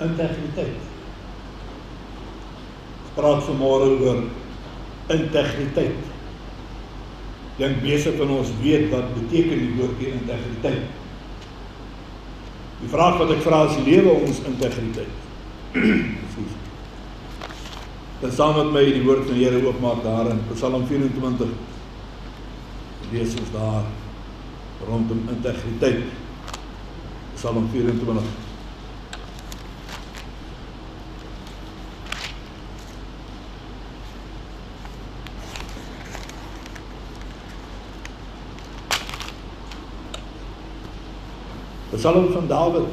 Integriteit. Ons praat vanmôre oor integriteit. Ek dink meeste van ons weet wat beteken die woordjie integriteit. Die vraag wat ek vra is, lewe ons integriteit? Dan saam met my die woord van die Here oopmaak daar in Psalm 24. Lees ons daar rondom integriteit. Psalm 24. Psalm van Dawid.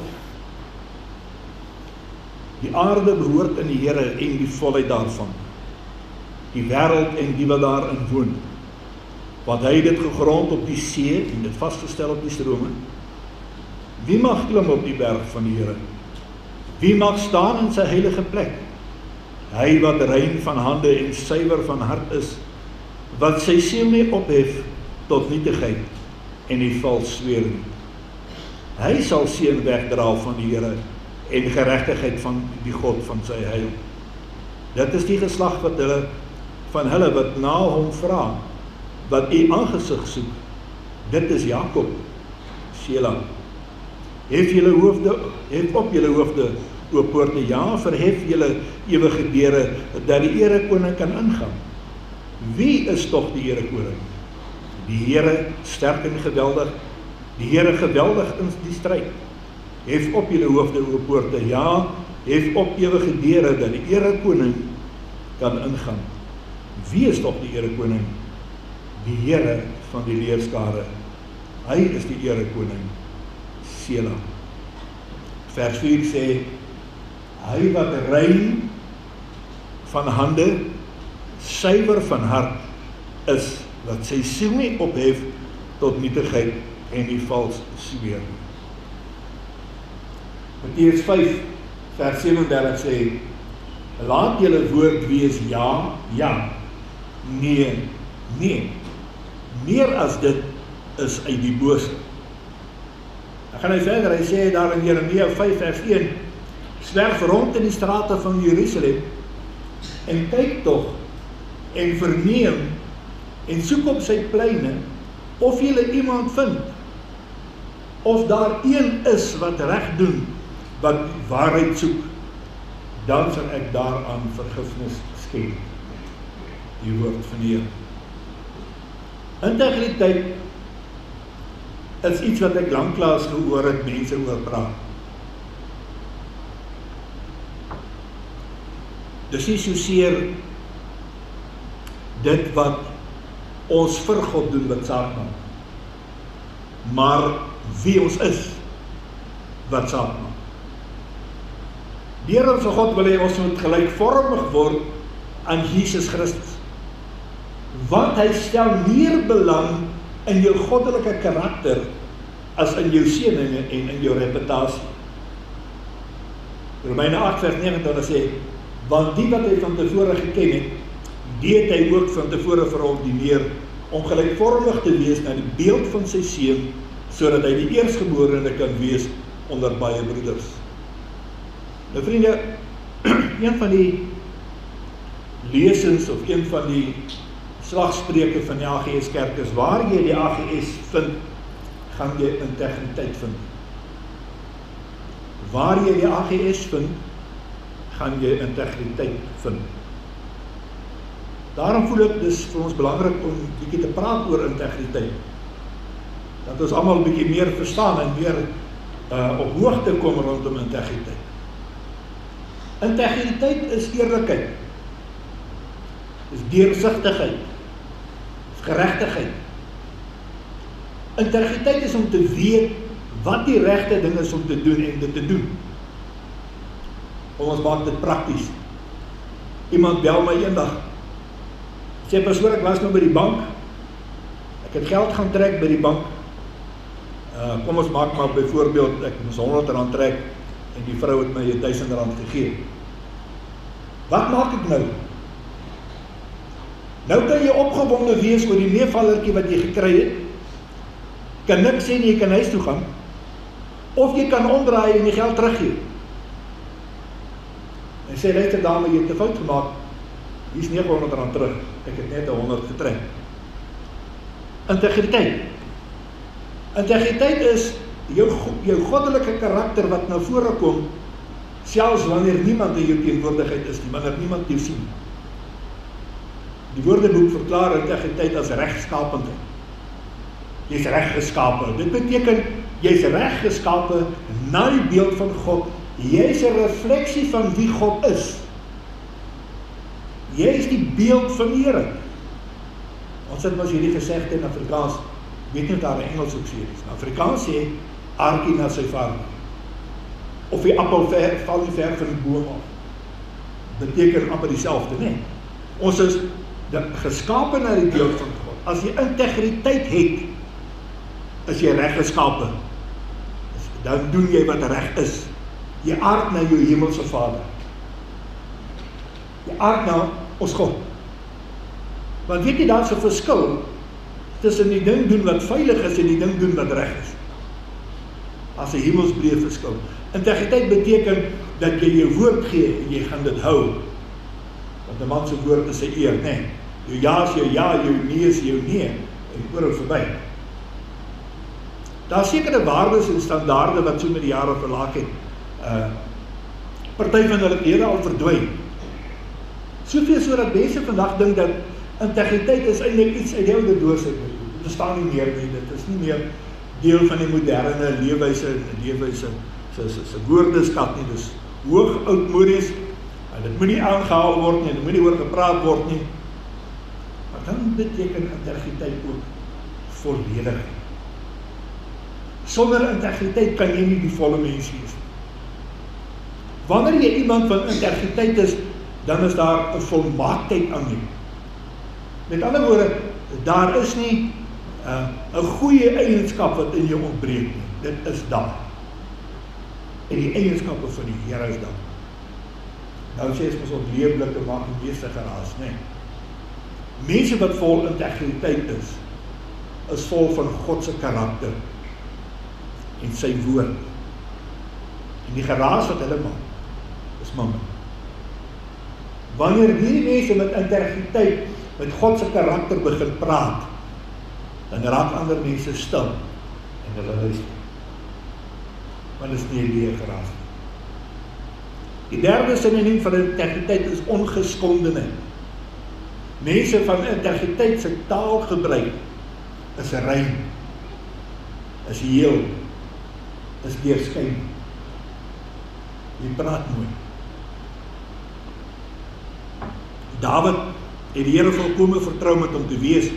Die aarde behoort in die Here en die volheid daarvan. Die wêreld en die wat daarin woon. Want hy het dit gegrond op die see en dit vasgestel op die strome. Wie mag klim op die berg van die Here? Wie mag staan in sy heilige plek? Hy wat rein van hande en suiwer van hart is, wat sy siel nie ophef tot nietigheid en nie vals sweer nie. Hy sal seën wegdra van die Here en geregtigheid van die God van sy heil. Dit is die geslag van hulle wat na hom vra, wat u aangesig soek. Dit is Jakob, Sela. Hef op julle hoofde, o poorte, ja, verhef julle ewige deure, dat die erekoning kan ingaan. Wie is tog die erekoning? Die Here sterk en geweldig, die Here geweldig in die stryd. Hef op julle hoofde, o poorte, ja, hef op ewige deure, dat die erekoning kan ingaan. Wie is tog die erekoning? Die Here van die leerskare. Hy is die erekoning, Sela. Vers 4 sê, hy wat rein van hande, suiwer van hart is, wat sy siel nie ophef tot nietigheid en nie vals sweer. Matteus 5 vers 37 sê, laat julle woord wees ja, ja, nee, nee. Meer as dit is uit die bose. Dan gaan hy verder, hy sê daar in Jeremia 5 vers 1, zwerf rond in die strate van Jerusalem, en kyk tog, en verneem, en soek op sy pleine, of julle iemand vind, of daar een is wat reg doen, wat waarheid soek, dan sal ek daaraan vergifnis skenk. Die woord van die Here. Integriteit is iets wat ek lanklaas gehoor het mense oor praat. Dis nie soseer dit wat ons vir God doen wat saak maak, maar wie ons is wat saak maak. Die Here ons God wil hê ons moet gelykvormig word aan Jesus Christus. Want hy stel meer belang in jou goddelike karakter as in jou seëninge en in jou reputasie. Romeine 8 vers 29 sê, want die wat hy van tevore geken het, die het hy ook van tevore verordineer om gelykvormig te wees na die beeld van sy seun, sodat hy die eerstgeborene kan wees onder baie broeders. Nou vriende, een van die lesings of een van die slagspreuke van die AGS kerk is, waar jy die AGS vind, gaan jy integriteit vind. Waar jy die AGS vind, gaan jy integriteit vind. Daarom voel ek dis vir ons belangrik om bietjie te praat oor integriteit. Dat ons almal bietjie meer verstaan en meer op hoogte kom rondom integriteit. Integriteit is eerlikheid. Is deursigtigheid. Is geregtigheid. Integriteit is om te weet wat die regte ding is om te doen en dit te doen. Kom ons maak dit prakties. Iemand bel my eendag. Sê pastoor, ek was nou by die bank. Ek het geld gaan trek by die bank. Kom ons maak maar byvoorbeeld, ek moes R100 trek en die vrou het my R1000 gegee. Wat maak ek nou? Nou kan jy opgewonde wees oor die meevallertjie wat jy gekry het. Kan niks sê nie, jy kan huis toe gaan. Of jy kan omdraai en die geld teruggee. Ek sê, luister dame, jy het 'n fout gemaak, hier is R900 terug, ek het net 100 getrek. Integriteit. Integriteit is jou goddelike karakter wat na vore kom, selfs wanneer niemand in jou teenwoordigheid is nie, wanneer niemand jou sien. Die Woordeboek verklaar integriteit as regskapendheid. Jy's reggeskape. Dit beteken, jy's reggeskape na die beeld van God. Jy's 'n refleksie van wie God is. Jy is die beeld van die Here. Ons het mos hierdie gesegde in Afrikaans, weet nie of daar 'n Engels ook sê is. In Afrikaans sê, aartjie na sy vader. Of die appel val nie ver van die boom af. Beteken amper dieselfde, nee. Ons is geskape na die beeld van God. As jy integriteit het, is jy reggeskape. Dan doen jy wat reg is. Jy aard na jou hemelse Vader. Jy aard na ons God. Want weet jy, daar is 'n verskil tussen die ding doen wat veilig is en die ding doen wat reg is. As 'n hemelsbreë verskil. Integriteit beteken dat jy jou woord gee en jy gaan dit hou. Want 'n man se woord is sy eer, nee. Jou ja is jou ja, jou nee is jou nee. En oor verby. Daar is sekere waardes en standaarde wat so met die jare verlaag het. Party van hulle lede al verdwyn. Soveel so dat mense vandag dink dat integriteit is eintlik iets uit die oude doos. Dit bestaan nie meer nie. Dit is nie meer deel van die moderne leefwyse se woordeskat nie. Dis hoog oudmodies. En dit moenie aangehaal word nie, dit moenie oor gepraat word nie. Maar dan beteken integriteit ook volledigheid. Sonder integriteit kan jy nie die volle mens wees. Wanneer jy iemand van integriteit is, dan is daar 'n volmaaktheid aan jou. Met ander woorde, daar is nie 'n goeie eienskap wat in jou ontbreek nie. Dit is daar. En die eienskappe van die Here is daar. Nou sê ons op leefblikke maak die meeste geraas, nee. Mense wat vol integriteit is vol van God se karakter en sy woord. En die geraas wat hulle maak, is mammon. Wanneer hierdie mense met integriteit, met God se karakter begin praat, dan raak ander mense stil en hulle luister. Want dit is nie 'n leë geraas nie. Die derde sinoniem van integriteit is ongeskondenheid. Mense van integriteit se taalgebruik is rein, is heel, is deurskyn. Jy praat mooi. Dawid het die Here volkome vertrou met hom te wees,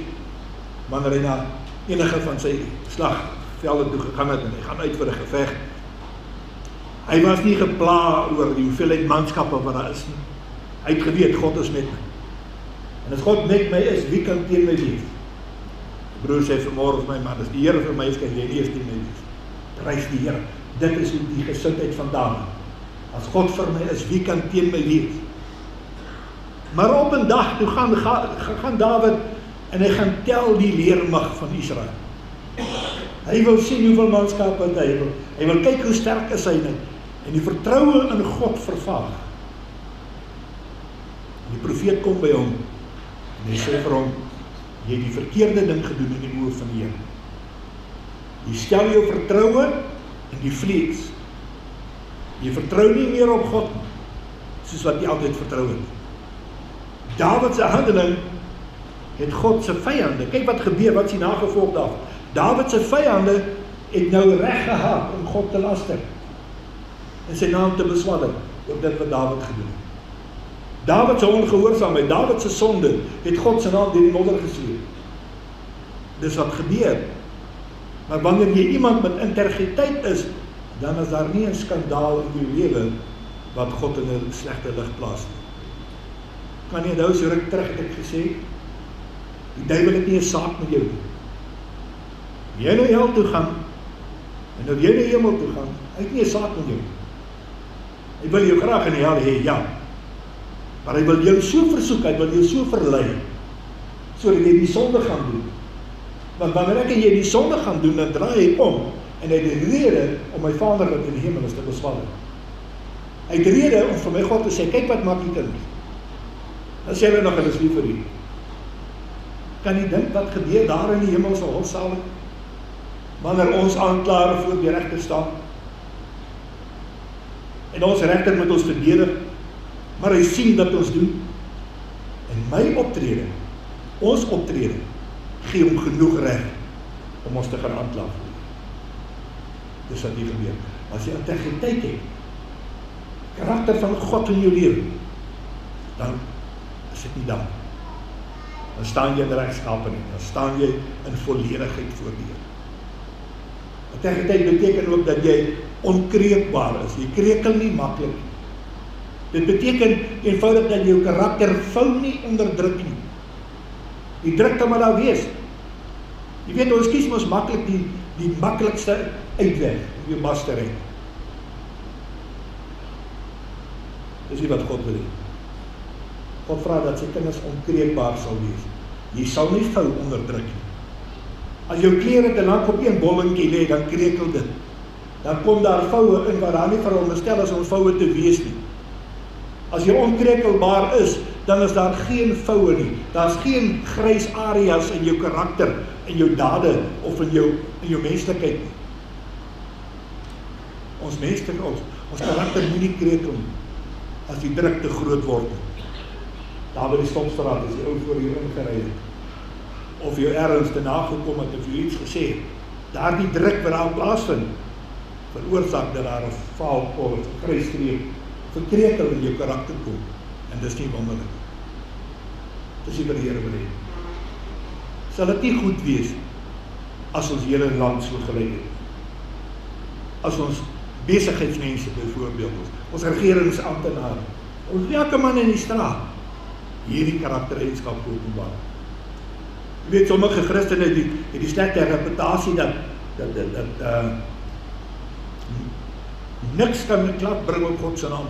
wanneer hy na enige van sy slagvelde toe gegaan het, en hy gaan uit vir 'n geveg. Hy was nie gepla oor die hoeveelheid manskappe wat daar is nie. Hy het geweet, God is met my. En as God met my is, wie kan teen my wees? Die broer sê vanmôre vir my, maar as die Here vir my is, kan jy nie eens teen my wees. Prys die Here. Dit is die gesindheid van Dawid. As God vir my is, wie kan teen my wees? Maar op 'n dag, toe gaan Dawid, en hy gaan tel die leermag van Israel. Hy wil sien hoeveel manskappe het hy wil. Hy wil kyk hoe sterk is hy nou. En die vertroue in God vervaag. Die profeet kom by hom, en hy sê vir hom, jy het die verkeerde ding gedoen in die oë van die Here. Jy stel jou vertroue in die vlees. Jy vertrou nie meer op God, soos wat jy altyd vertrou het. Dawid se handeling het God se vyande. Kyk wat gebeur, wat is die nagevolg daarvan? Dawid se vyande het nou reg gehad om God te laster en sy naam te beswadder oor dit wat Dawid gedoen het. Dawid se ongehoorsaamheid, Dawid se sonde het God se naam deur die modder gesweep. Dis wat gebeur. Maar wanneer jy iemand met integriteit is, dan is daar nie 'n skandaal in jou lewe wat God in 'n slegte lig plaas nie. Kan jy nou so ruk terug het ek gesê, die duiwel het nie 'n saak met jou nie. Jy nou hel toe gaan, en of jy na hemel toe gaan, hy het nie 'n saak met jou. Hy wil jou graag in die hel hê, ja. Maar hy wil jou so versoek, hy wil jou so verlei, sodat jy die sonde gaan doen. Want wanneer ek en jy die sonde gaan doen, dan draai hy om, en hy het die rede om my Vader wat in die hemel is te beswadder. Hy het rede om vir my God te sê, kyk wat maak die kinders. Dan sê hulle nog, hulle is lief vir u. Kan jy dink wat gebeur daar in die hemelse hofsaal, wanneer ons aanklaer voor die regter staan, en ons regter moet ons verdedig, maar hy sien wat ons doen, en my optrede, ons optrede, gee hom genoeg reg, om ons te gaan aankla. Dis wat hier gebeur. As jy integriteit het, karakter van God in jou lewe, dan is dit nie dan. Dan staan jy in regskapenheid, dan staan jy in volledigheid voor die Here. Integriteit beteken ook dat jy onkreukbaar is. Jy kreukel nie maklik. Dit beteken eenvoudig dat jou karakter vou nie onder druk nie. Die druk kan maar daar wees. Jy weet, ons kies mos maklik die maklikste uitweg om jou mas te red. Dis nie wat God wil hê. God vra dat sy kinders onkreukbaar sal wees. Jy sal nie vou onder druk nie. As jou klere te lank op een bollentjie lê, dan kreukel dit. Dan kom daar voue in wat daar nie veronderstel is om voue te wees nie. As jy onkreukelbaar is, dan is daar geen voue nie. Daar's geen grys areas in jou karakter, in jou dade of in jou menslikheid nie. Ons karakter moet nie kreukel nie, as die druk te groot word nie. Daar by die stopstraat is die ou voor jou ingery het, of jou ergens te nagekom het, of jy iets gesê het. Daar die druk wat daar plaasvind, veroorsaak dat daar 'n faalkol, 'n grys streep, verkreukel in jou karakter kom. En dis nie wonderlik. Dis nie wat die Here wil hê. Sal dit nie goed wees as ons hele land so gelei het? As ons besigheidsmense byvoorbeeld, ons regeringsamptenare, ons elke man in die straat, hierdie karaktereienskap openbaar. Jy weet, sommige Christene het die slegte reputasie dat niks kan klap bring op God se naam.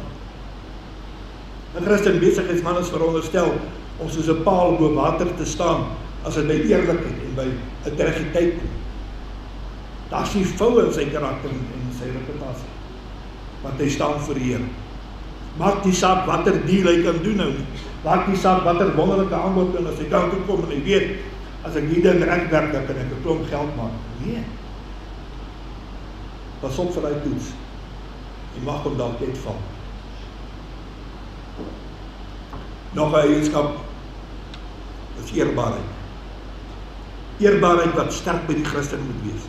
'n Christen besigheidsman is veronderstel om soos 'n paal bo water te staan as dit by eerlikheid en by integriteit kom. Daar's nie foue in sy karakter en sy reputasie, want hy staan vir die Here. Maak nie saak watter deal hy kan doen nou nie. Maak nie saak watter wonderlike aanbod en as hy kan toe kom en hy weet, as ek die ding reg werk, dan kan ek 'n klomp geld maak. Nee. Pas op vir hy toets. Jy mag hom dalk net val. Nog 'n eienskap is eerbaarheid. Eerbaarheid wat sterk by die Christen moet wees.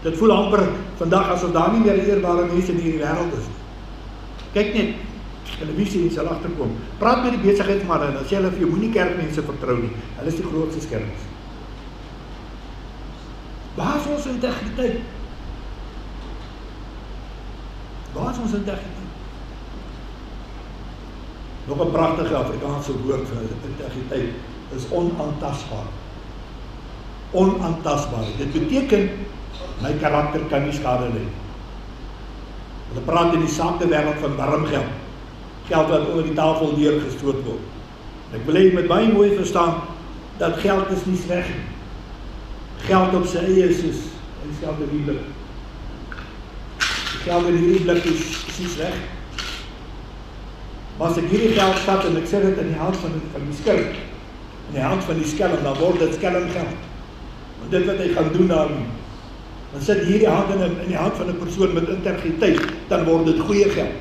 Dit voel amper vandag asof daar nie meer eerbare mense in die wêreld is. Kyk net, televisie en sal agterkom. Praat met die besigheidsmanne en dan sê hulle vir jou, moenie kerkmense vertrou nie. Hulle is die grootste skelms. Waar is ons integriteit? Waar is ons integriteit? Nog 'n pragtige Afrikaanse woord vir integriteit is onaantastbaar. Onaantastbaar. Dit beteken my karakter kan nie skade ly. Hulle praat in die sakewêreld van warm geld. Geld wat onder die tafel deurgestoot word. Ek wil hê jy moet baie mooi verstaan dat geld is nie sleg nie. Geld op sy eie is geld in die blik. Geld in hierdie blik is nie sleg. Maar as ek hierdie geld vat en ek sê dit in die hand van die skelm, in die hand van die skelm, dan word dit skelmgeld. Want dit wat hy gaan doen daarmee, dan sit hierdie hand in die hand van 'n persoon met integriteit, dan word dit goeie geld.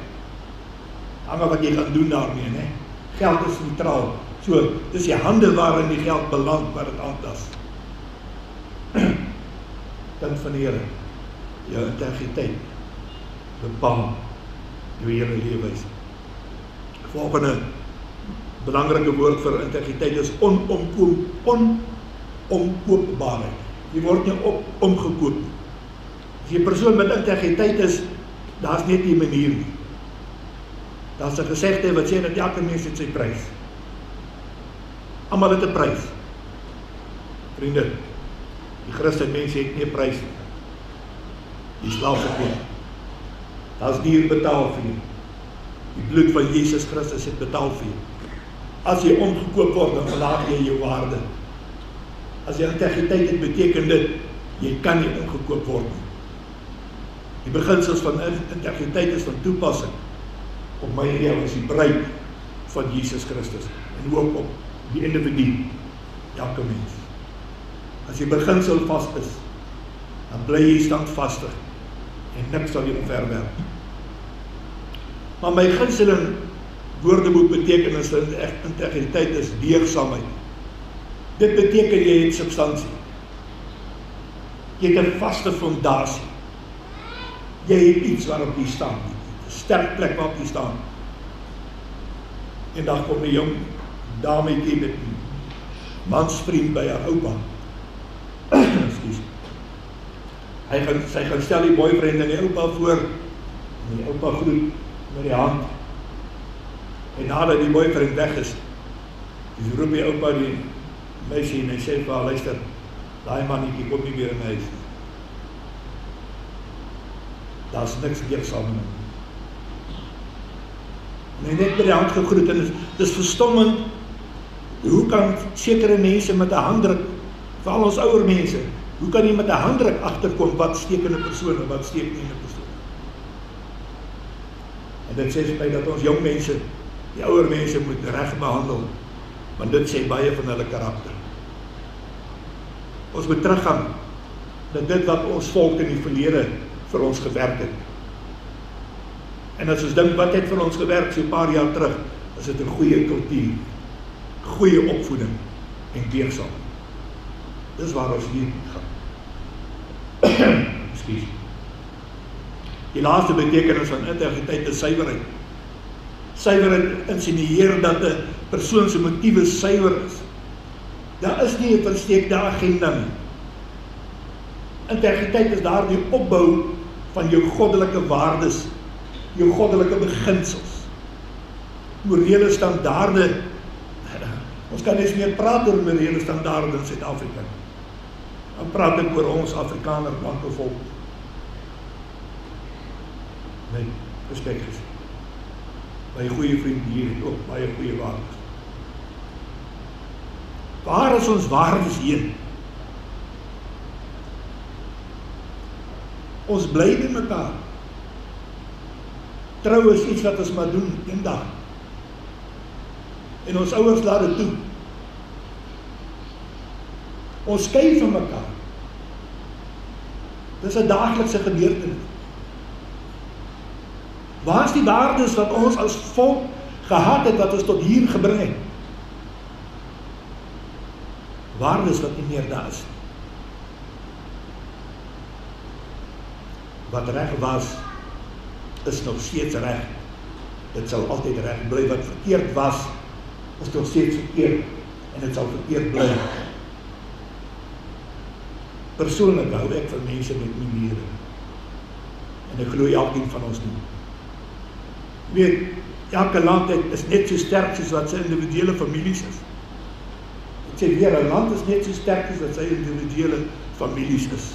Hang af wat jy gaan doen daarmee, né? Geld is neutraal. So, dis die hande waarin die geld beland wat dit aantas. Kind van die Here, jou integriteit bepaal jou hele lewenswyse. Volgende belangrike woord vir integriteit is onomkoopbaarheid. Jy word nie omgekoop. As jy 'n persoon met integriteit is, daar's net nie 'n manier nie. Daar's 'n gesegde wat sê dat elke mens het sy prys. Almal het 'n prys. Vriende, die Christen mense het nie 'n prys nie. Die slaaf gekoop. Daar's duur betaal vir jou. Die bloed van Jesus Christus het betaal vir jou. As jy omgekoop word, dan verlaag jy jou waarde. As jy integriteit het, beteken dit, jy kan nie omgekoop word nie. Die beginsels van integriteit is van toepassing op my en jou is die bruid van Jesus Christus, en ook op die individu, elke mens. As jy beginsel vas is, dan bly jy standvastig, en niks sal jy omverwerp. Maar my gunsteling woordeboek betekenis in integriteit is deugdsaamheid. Dit beteken jy het substansie. Jy het 'n vaste fondasie. Jy het iets waarop jy staan, 'n sterk plek waarop jy staan. En dan kom 'n jong dametjie met 'n mansvriend by haar oupa. Excuse. Sy gaan stel die boyfriend en die oupa voor, en die oupa groet met die hand. En nadat die boyfriend weg is, dis roep die oupa die meisie en hy sê vir haar, luister, daai mannetjie kom nie meer in my huis nie. Daar's niks deugdsaam in hom. En hy net met die hand gegroet, en dis verstommend, hoe kan sekere mense met 'n handdruk, veral ons ouer mense, hoe kan jy met 'n handdruk agterkom wat steek in 'n persoon en wat steek nie in 'n persoon? En dit sê vir my dat ons jong mense, die ouer mense moet reg behandel, want dit sê baie van hulle karakter. Ons moet teruggaan na dit wat ons volk in die verlede vir ons gewerk het. En as ons dink wat het vir ons gewerk so 'n paar jaar terug, is dit 'n goeie kultuur, goeie opvoeding en deugdsaam. Dis waar ons hier gaan. Ekskuus. Die laaste betekenis van integriteit is suiwerheid. Suiwerheid insinueer dat 'n persoon se motiewe suiwer is. Daar is nie 'n versteekte agenda nie. Integriteit is daardie opbou van jou goddelike waardes, jou goddelike beginsels, morele standaarde. Ons kan eens meer praat oor morele standaarde in Suid-Afrika. Dan praat ek oor ons Afrikaner blanke volk. Nee, respek gesê. My goeie vriend hier het ook baie goeie waardes. Waar is ons waardes heen? Ons bly by mekaar. Trou is iets wat ons maar doen eendag. En ons ouers laat dit toe. Ons skei van mekaar. Dis 'n daaglikse gebeurtenis. Waar is die waardes wat ons as volk gehad het, wat ons tot hier gebring het? Waardes wat nie meer daar is. Wat reg was, is nog steeds reg. Dit sal altyd reg bly. Wat verkeerd was, is nog steeds verkeerd. En dit sal verkeerd bly. Persoonlik hou ek van mense met maniere. En ek glo elkeen van ons nie. Weet, elke land is net so sterk soos wat sy individuele families is. Ek sê weer, 'n land is net so sterk soos wat sy individuele families is.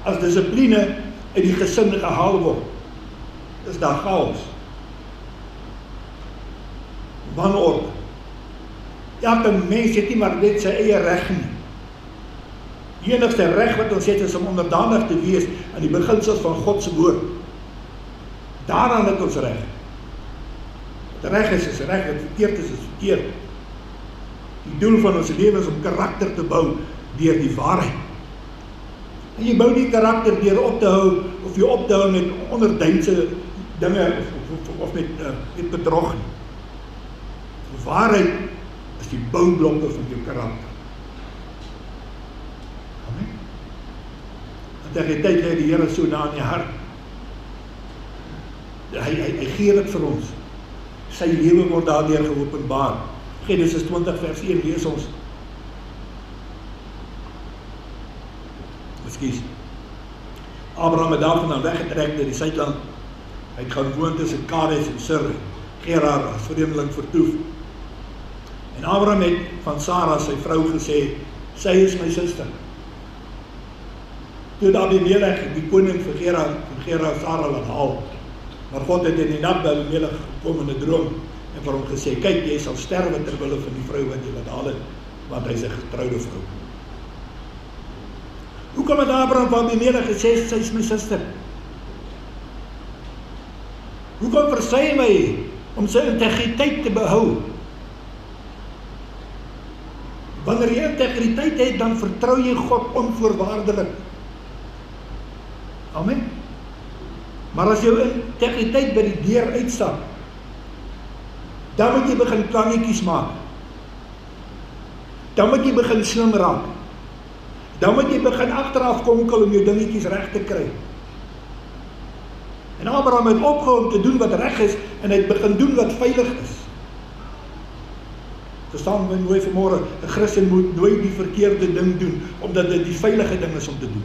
As dissipline uit die gesin gehaal word, is daar chaos. Wanorde. Elke mens het nie maar net sy eie reg nie. Die enigste reg wat ons het is om onderdanig te wees aan die beginsels van God se woord. Daaraan het ons reg. Wat reg is reg, wat verkeerd is verkeerd. Die doel van ons lewe is om karakter te bou deur die waarheid. En jy bou nie karakter deur op te hou, of jy op te hou met onderdeinse dinge, of met bedrog nie. Die waarheid is die boublokke van jou karakter. Amen. Integriteit lê die Here so na in die hart. Hy gee dit vir ons. Sy lewe word daardeur geopenbaar. Genesis 20 vers 1 lees ons. Ekskuus. Abraham het daarvandaan weggetrek na die suidland. Hy het gaan woon tussen Kades en Sur, Gerar as vreemdeling vertoef. En Abraham het van Sara sy vrou gesê, sy is my suster. Toe Abimelech die koning vir Gerar Sara laat haal. Maar God het in die nag by Abimelech gekom in 'n droom en vir hom gesê, kyk, jy sal sterwe ter wille van die vrou wat jy laat haal het, want hy is 'n getroude vrou. Hoe kan het Abraham van Abimelech gesê, sy is my suster? Hoekom versuim hy my om sy integriteit te behou? Wanneer jy integriteit het, dan vertrou jy God onvoorwaardelik. Amen. Maar as jou integriteit by die deur uitstap, dan moet jy begin plannetjies maak. Dan moet jy begin slim raak. Dan moet jy begin agteraf konkel om jou dingetjies reg te kry. En Abraham het opgehou om te doen wat reg is, en hy het begin doen wat veilig is. Verstaan my mooi vanmôre, 'n Christen moet nooit die verkeerde ding doen, omdat dit die veilige ding is om te doen.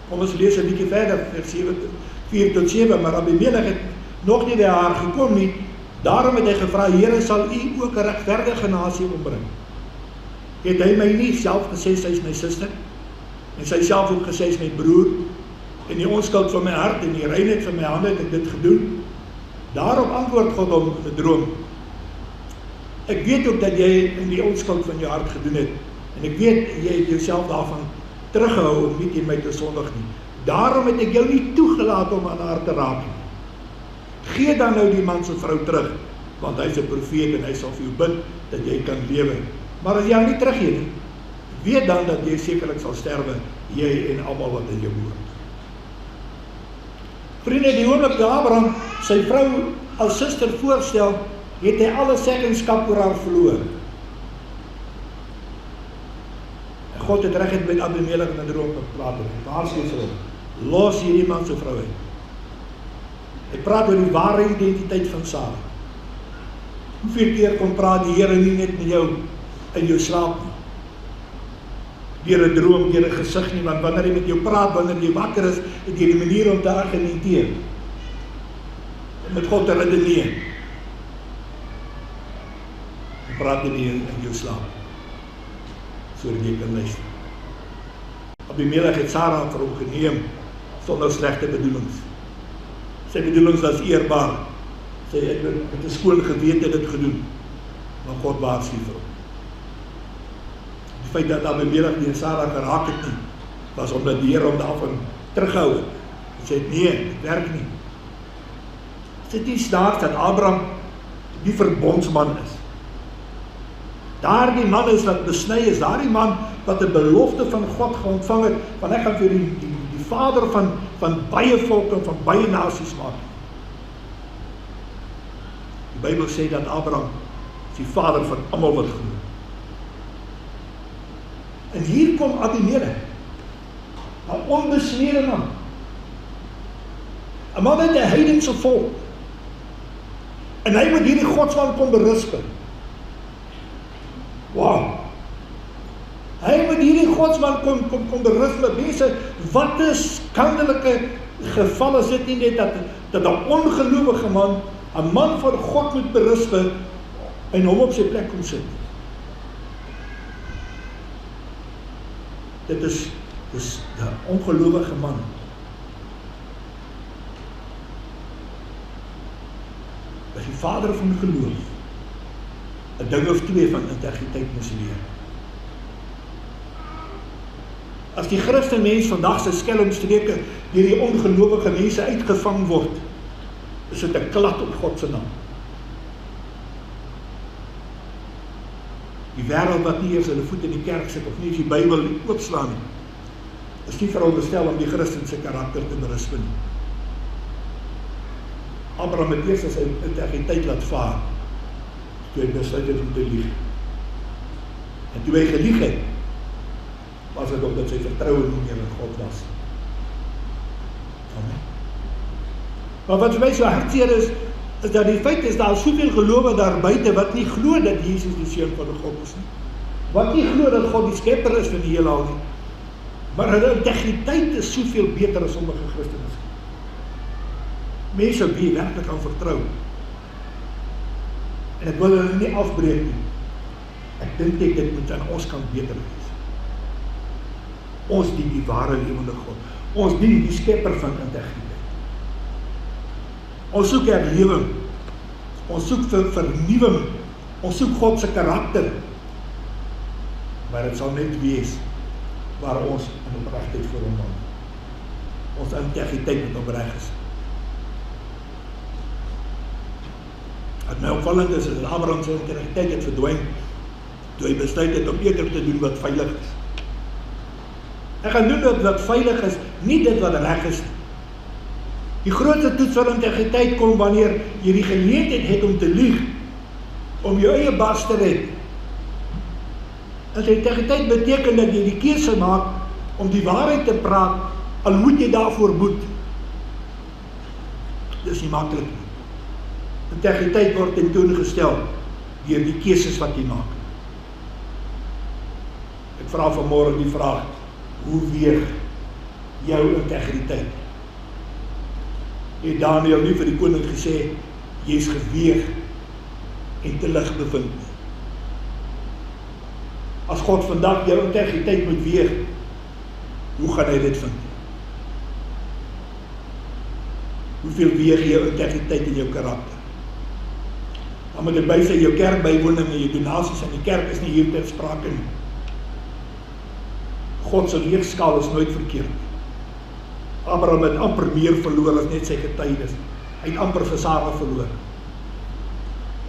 Kom ons lees 'n bietjie verder, vers 4 tot 7, maar Abimelech het nog nie by haar gekom nie. Daarom het hy gevra, Here, sal u ook 'n regverdige nasie ombring? Het hy my nie self gesê, sy is my suster, en sy self ook gesê, sy is my broer, en die onskuld van my hart en die reinheid van my hande het ek dit gedoen? Daarop antwoord God hom in 'n droom, ek weet ook dat jy in die onskuld van jou hart gedoen het, en ek weet, jy het jouself daarvan teruggehou om nie teen my te sondig nie. Daarom het ek jou nie toegelaat om aan haar te raak nie. Gee dan nou die man se vrou terug, want hy is 'n profeet en hy sal vir jou bid dat jy kan lewe. Maar as jy haar nie teruggee nie, weet dan dat jy sekerlik sal sterwe, jy en almal wat in jou behoort. Vriende, die oomblik toe Abraham sy vrou as suster voorstel, het hy alle seggenskap oor haar verloor. En God het reg met Abimelech in 'n droom gepraat, en waarsku vir hom, los hierdie man se vrou uit. Hy praat oor die ware identiteit van Sara. Hoeveel keer kom praat die Here nie net met jou in jou slaap nie, deur 'n droom, deur 'n gesig nie, want wanneer hy met jou praat, wanneer jy wakker is, het jy die manier om te argumenteer, en met God te redeneer. Hy praat nie in jou slaap, sodat jy kan luister. Abimelech het Sara vir hom geneem, sonder slegte bedoelings. Sy bedoelings was eerbaar. Sy het met 'n skoon gewete dit gedoen, maar God waarsku vir hom. Die feit dat Abimelech nie Sara geraak het nie, was omdat die Here hom daarvan terughou het. Hy sê, nee, dit werk nie. Is dit nie snaaks dat Abraham die verbondsman is? Daardie man is wat besny is, daardie man wat 'n belofte van God ontvang het, want hy gaan vir die vader van baie volke en van baie nasies maak. Die Bybel sê dat Abraham is die vader van almal wat glo. En hier kom Abimelech, 'n onbesnede man, 'n man uit 'n heidense volk, en hy moet hierdie godsman kom berispen. Wow! Hy moet hierdie godsman kom berispen. Mense, wat 'n skandelike geval is dit nie net dat 'n ongelowige man, 'n man van God moet berispen en hom op sy plek kom sit. Dit is 'n ongelowige man. As die vader van geloof 'n ding of twee van integriteit moes leer. As die Christen mens vandag se skelmstreke deur die ongelowige mense uitgevang word, is dit 'n klad op God se naam. Die wêreld wat nie eers hulle voet in die kerk sit of nie die Bybel oopslaan nie, is nie veronderstel om die Christen se karakter te berispen nie. Abraham het eers sy integriteit laat vaar, toe hy besluit het om te lieg. En toe hy gelieg het, was dit omdat sy vertroue nie meer in God was. Amen. Maar wat vir my so hartseer is dat die feit is, daar is soveel gelowe daar buite wat nie glo dat Jesus die seun van God is nie. Wat nie glo dat God die skepper is van die heelal nie. Maar hulle integriteit is soveel beter as sommige Christene. Mense wie werklik aan vertrou. En ek wil hulle nie afbreek nie. Ek dink dit moet aan ons kant beter wees. Ons dien die ware lewende God. Ons dien die skepper van integriteit. Ons soek herlewing. Ons soek vernuwing. Ons soek God se karakter. Maar dit sal net wees waar ons in opregtheid voor hom wandel. Ons integriteit moet opreg is. Wat my opvallend is dat Abraham sy integriteit het verdwyn, toe hy besluit het om eerder te doen wat veilig is. Hy gaan doen wat veilig is, nie dit wat reg is nie. Die grootste toets van integriteit kom wanneer jy die geleentheid het om te lieg, om jou eie bas te red. Integriteit beteken dat jy die keuse maak om die waarheid te praat, al moet jy daarvoor boet. Dis nie maklik nie. Integriteit word tentoongestel deur die keuses wat jy maak. Ek vra vanmôre die vraag, hoe weeg jou integriteit? Het Daniel nie vir die koning gesê, jy is geweeg en te lig bevind. As God vandag jou integriteit moet weeg, hoe gaan hy dit vind? Hoeveel weeg jou integriteit in jou karakter? Dan moet dit by sy jou kerk bywoning en jou donasies aan die kerk is nie hier ter sprake nie. God se weegskaal is nooit verkeerd. Abraham het amper meer verloor as net sy getuienis. Hy het amper vir Sara verloor.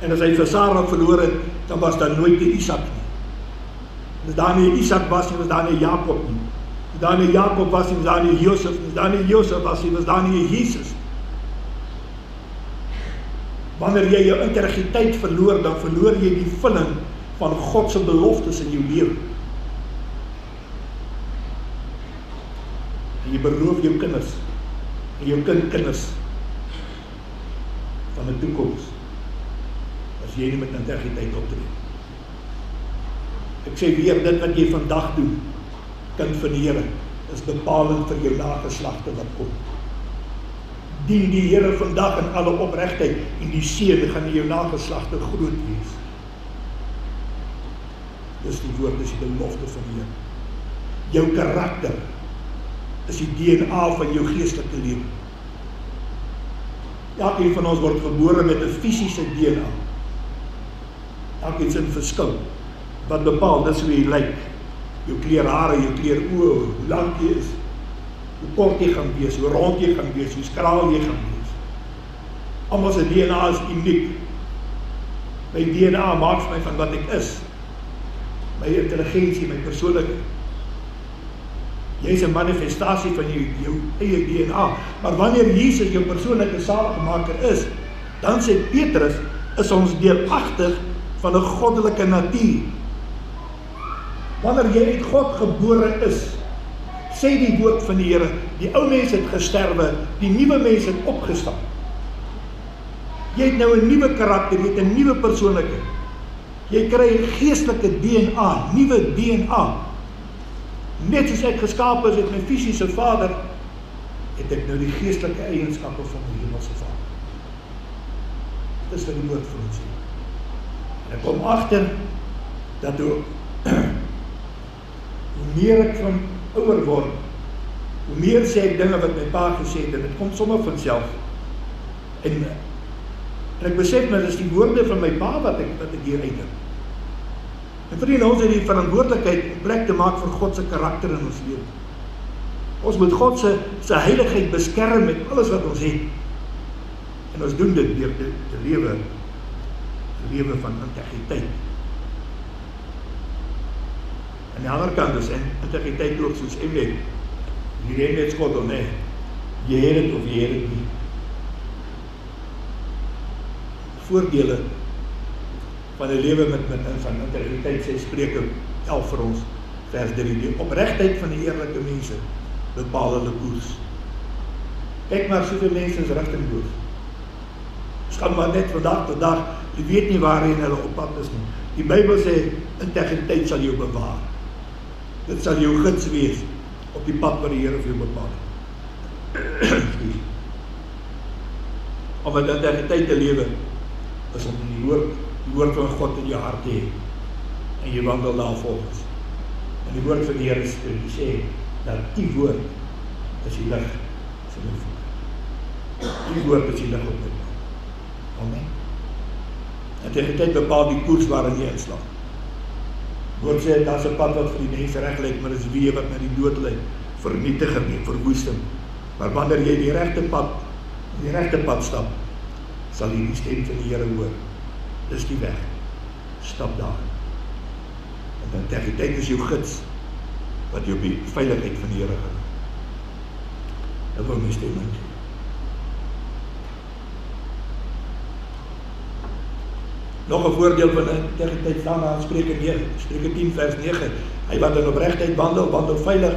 En as hy vir Sara verloor het, dan was daar nooit die Isak nie. En as daar nie Isak was nie, was daar nie Jakob nie. As daar nie Jakob was nie, was daar nie Josef nie. As daar nie Josef was nie, was daar nie Jesus. Wanneer jy jou integriteit verloor, dan verloor jy die vulling van God se beloftes in jou lewe. En jy beroof jou kinders en jou kindkinders van 'n toekoms as jy nie met integriteit optree. Ek sê weer, dit wat jy vandag doen, kind van die Here, is bepalend vir jou nageslagte wat kom. Dien die Here vandag in alle opregtheid en die seën gaan in jou nageslagte groot wees. Dis die woord, dis die belofte van die Here. Jou karakter is die DNA van jou geestelike lewe. Elkeen van ons word gebore met 'n fisiese DNA. Elkeen se verskil. Wat bepaal, dis hoe jy lyk. Jou kleur hare, jou kleur oë, hoe lank jy is, hoe kort jy gaan wees, hoe rond jy gaan wees, hoe skraal jy gaan wees. Almal se DNA is uniek. My DNA maak vir my van wat ek is. My intelligensie, my persoonlikheid. Jy is 'n manifestasie van jou eie DNA. Maar wanneer Jesus jou persoonlike saligmaker is, dan sê Petrus, is ons deelagtig van 'n goddelike natuur. Wanneer jy uit God gebore is, sê die woord van die Here, die ou mens het gesterwe, die nuwe mens het opgestaan. Jy het nou 'n nuwe karakter, jy het 'n nuwe persoonlikheid. Jy kry 'n geestelike DNA, nuwe DNA. Net soos ek geskaap is met my fisiese vader, het ek nou die geestelike eienskappe van my hemelse Vader. Dit is wat die woord vir ons sê. En ek kom agter dat hoe meer ek van ouer word, hoe meer sê ek dinge wat my pa gesê het, en dit kom sommer van self. En ek besef maar, dit is die woorde van my pa wat ek hier uitdruk. En vriende, ons het die verantwoordelikheid om plek te maak vir God se karakter in ons lewe. Ons moet God se heiligheid beskerm met alles wat ons het. En ons doen dit deur te lewe, 'n lewe van integriteit. Aan die ander kant is integriteit ook soos Emlet. Jy het net skot of nee. Jy het dit of jy het dit nie. Voordele van 'n lewe van integriteit, sê Spreuke 11 vir ons, vers 3. Die opregtheid van die eerlike mense bepaal hulle koers. Kyk maar, soveel mense is rigtingloos. Gaan maar net van dag tot dag, jy weet nie waarheen hulle op pad is nie. Die Bybel sê, integriteit sal jou bewaar. Dit sal jou gids wees op die pad wat die Here vir jou bepaal het. Om met integriteit te lewe, is om die woord van God in jou hart te hê, en jy wandel daarvolgens. En die woord van die Here sê, dat die woord is die lig vir my voet. Die woord is die lig op my pad. Amen. Integriteit bepaal die koers waarin jy inslag. Woord sê, daar is 'n pad wat vir die mense reg lyk, maar is weë wat na die dood lei, vernietiging en verwoesting. Maar wanneer jy die regte pad stap, sal jy die stem van die Here hoor. dis die weg. Stap daar. En integriteit is jou gids, wat jou op die veiligheid van die Here gaan. Dat wil my stem in. Nog 'n voorbeeld van integriteit staan daar in Spreuke 10 vers 9. Hy wat in opregtheid wandel, wandel veilig.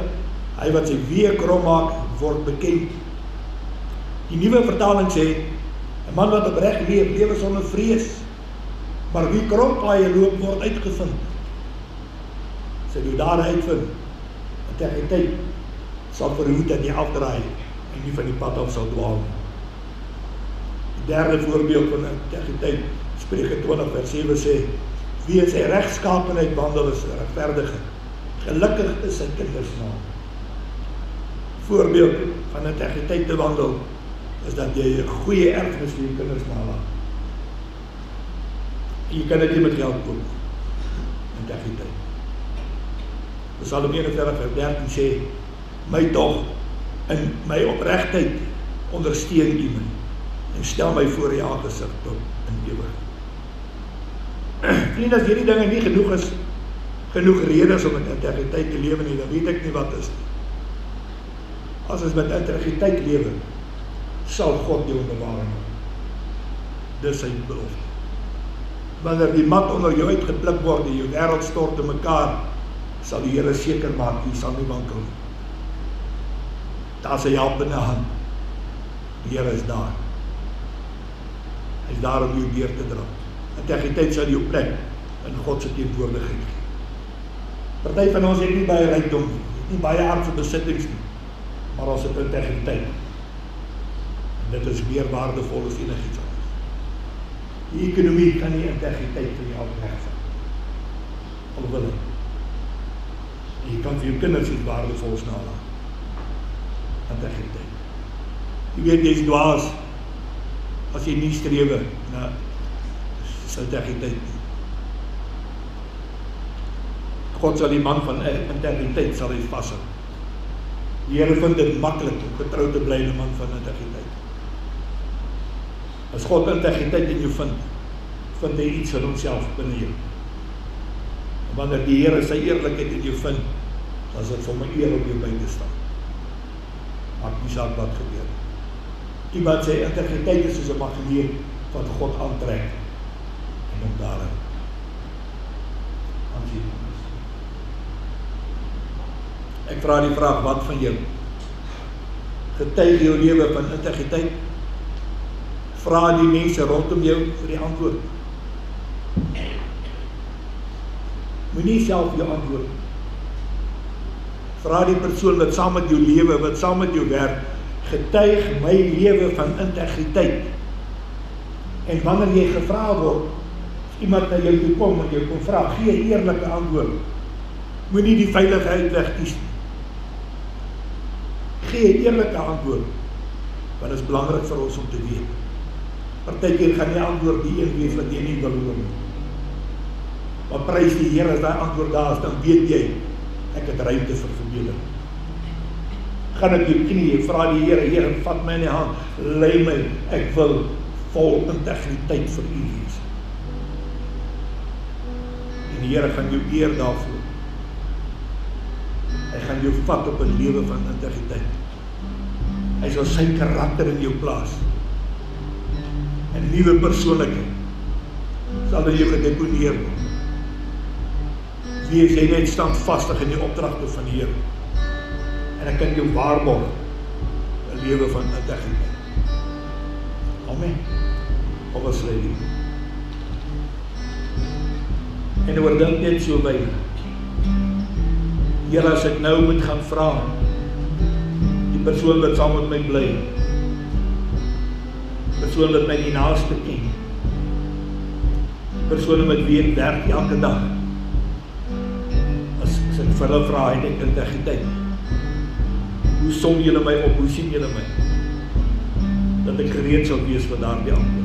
Hy wat sy weë krom maak, word bekend. Die nuwe vertaling sê, 'n man wat opreg leef, lewe sonder vrees. Maar wie krompaaie loop, word uitgevind. Sy doet daar uitvind. Integriteit sal verhoed dat jy afdraai en nie van die pad af sal dwaal. Die derde voorbeeld van integriteit, Spreuke 20 vers 7 sê, wie in sy regskaapenheid wandel is regverdige. Gelukkig is sy kinders naam. Voorbeeld van integriteit te wandel is dat jy 'n goeie erfenis vir jou kinders nalaat. En jy kan dit nie met geld koop. Integriteit. Psalm 41 vers 13 sê, my tog in my opregtheid ondersteun U my en stel my voor U aangesig tot in ewigheid. Vriende, as hierdie dinge nie genoeg redes om met integriteit te lewe nie, dan weet ek nie wat is nie. As ons met integriteit lewe, sal God jou bewaring. Dis sy belofte. Wanneer die mat onder jou uitgepluk word en jou wêreld stort in mekaar, sal die Here seker maak, jy sal nie wankel nie. Daar is sy helpende hand. Die Here is daar. Hy is daar om jou deur te dra. Integriteit sal jou plek in God se teenwoordigheid gee. Party van ons het nie baie rykdom nie, nie baie aardse besittings nie, maar ons het integriteit. En dit is meer waardevol as enigiets anders. Die ekonomie kan nie integriteit vir jou wegvat. Alhoewel hy. En jy kan vir jou kinders iets waardevols nalaat. Integriteit. Jy weet, jy is dwaas as jy nie strewe na integriteit nie. God sal die man van integriteit sal hy vashou. Die Here vind dit maklik om getrou te bly 'n man van integriteit. As God integriteit in jou vind hy iets van homself binne jou. En wanneer die Here sy eerlikheid in jou vind, dan is dit vir my eer om jou by te staan. Maak nie saak wat gebeur. Iemand sê integriteit is soos 'n magneet wat God aantrek en hom daarin aansien. Ek vra die vraag, wat van jou? Getuig jou lewe van integriteit? Vra die mense rondom jou vir die antwoord. Moenie self jou antwoord. Vra die persoon wat saam met jou lewe, wat saam met jou werk, getuig my lewe van integriteit. En wanneer jy gevra word, as iemand na jou toe kom en jou kom vra, gee 'n eerlike antwoord. Moenie die veilige uitweg kies nie. Gee 'n eerlike antwoord, want dit is belangrik vir ons om te weet. Partykeer gaan die antwoord die een wees wat jy nie wil hoor nie. Maar prys die Here as daai antwoord daar is, dan weet jy, ek het ruimte vir verbetering. Gaan op jou knieë, vra die Here, Here, vat my in die hand, lei my, ek wil vol integriteit vir U wees. En die Here gaan jou eer daarvoor. Hy gaan jou vat op 'n lewe van integriteit. Hy sal sy karakter in jou plaas. 'n Nuwe persoonlikheid sal in jou gedeponeer word. Wees jy net standvastig in die opdragte van die Here. En ek kan jou waarborg 'n lewe van integriteit. Amen. Kom ons lê die. En oordink net so by. Here, as ek nou moet gaan vra, die persoon wat saam met my bly, die persoon wat my die naaste ken, die persoon met wie ek werk elke dag, as ek vir hulle vra, het ek integriteit. Hoe som julle my op, hoe sien julle my? Dat ek gereed sal wees vir daardie antwoord.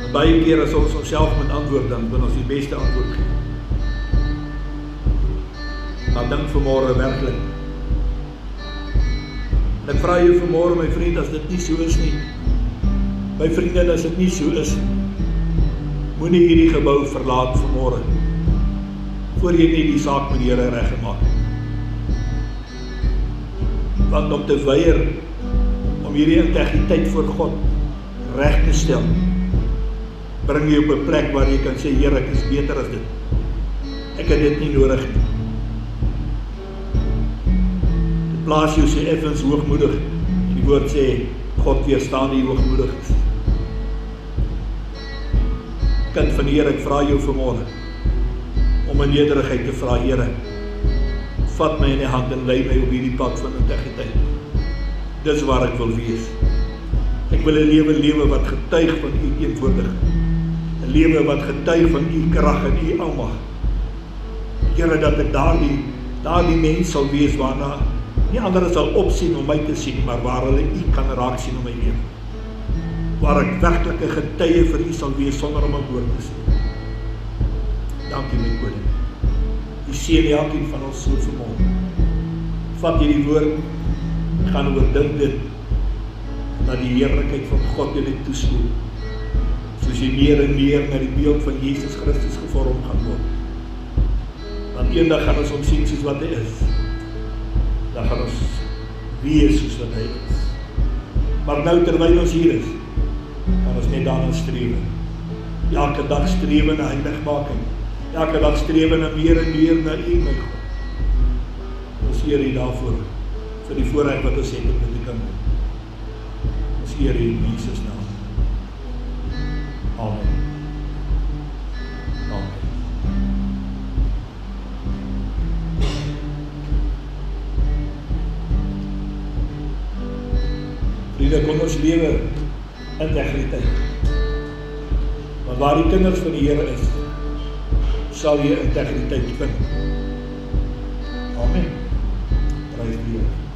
Baie keer as ons onsself moet antwoord, dan wil ons die beste antwoord gee. Maar dink vanmôre werklik, En ek vra jou vanmôre, my vriend, as dit nie so is nie, my vriendin, as dit nie so is, moenie hierdie gebou verlaat vanmôre, voor jy nie die saak met die Here reggemaak het. Want om te weier, om hierdie integriteit voor God reg te stel, bring jy op 'n plek waar jy kan sê, Here, ek is beter as dit. Ek het dit nie nodig nie. Dit plaas jou sê effens hoogmoedig. Die woord sê, God weerstaan die hoogmoediges. Kind van die Here, ek vra jou vanmôre, om in nederigheid te vra, Here, vat my in die hand en lei my op hierdie pad van integriteit. Dis waar ek wil wees. Ek wil 'n lewe wat getuig van u teenwoordigheid. 'n Lewe wat getuig van u krag en u almag. Here, dat ek daardie mens sal wees waarna nie ander sal opsien om my te sien, maar waar hulle u kan raak sien om my lewe. Waar ek werklik 'n getuie vir u sal wees sonder om 'n woord te sê. Dankie my koning. U seën elkeen van ons so vanmôre. Vat hierdie woord, gaan oordink dit, dat die heerlikheid van God julle toespoel, soos jy meer en meer na die beeld van Jesus Christus gevorm gaan word. Want eendag gaan ons hom sien soos wat hy is. Dan gaan ons wees soos wat hy is. Maar nou terwyl ons hier is, kan ons net daarna streef. Elke dag streef na heiligmaking. Elke dag streef na meer en meer na u, my God. Ons eer u daarvoor, vir die voorreg wat ons het om dit te kan doen. Ons eer u in Jesus naam. Amen. Amen. Vriende, kom ons lewe integriteit. Want waar die kinders van die Here is, sal jy integriteit vind. Amen. Prys die Here.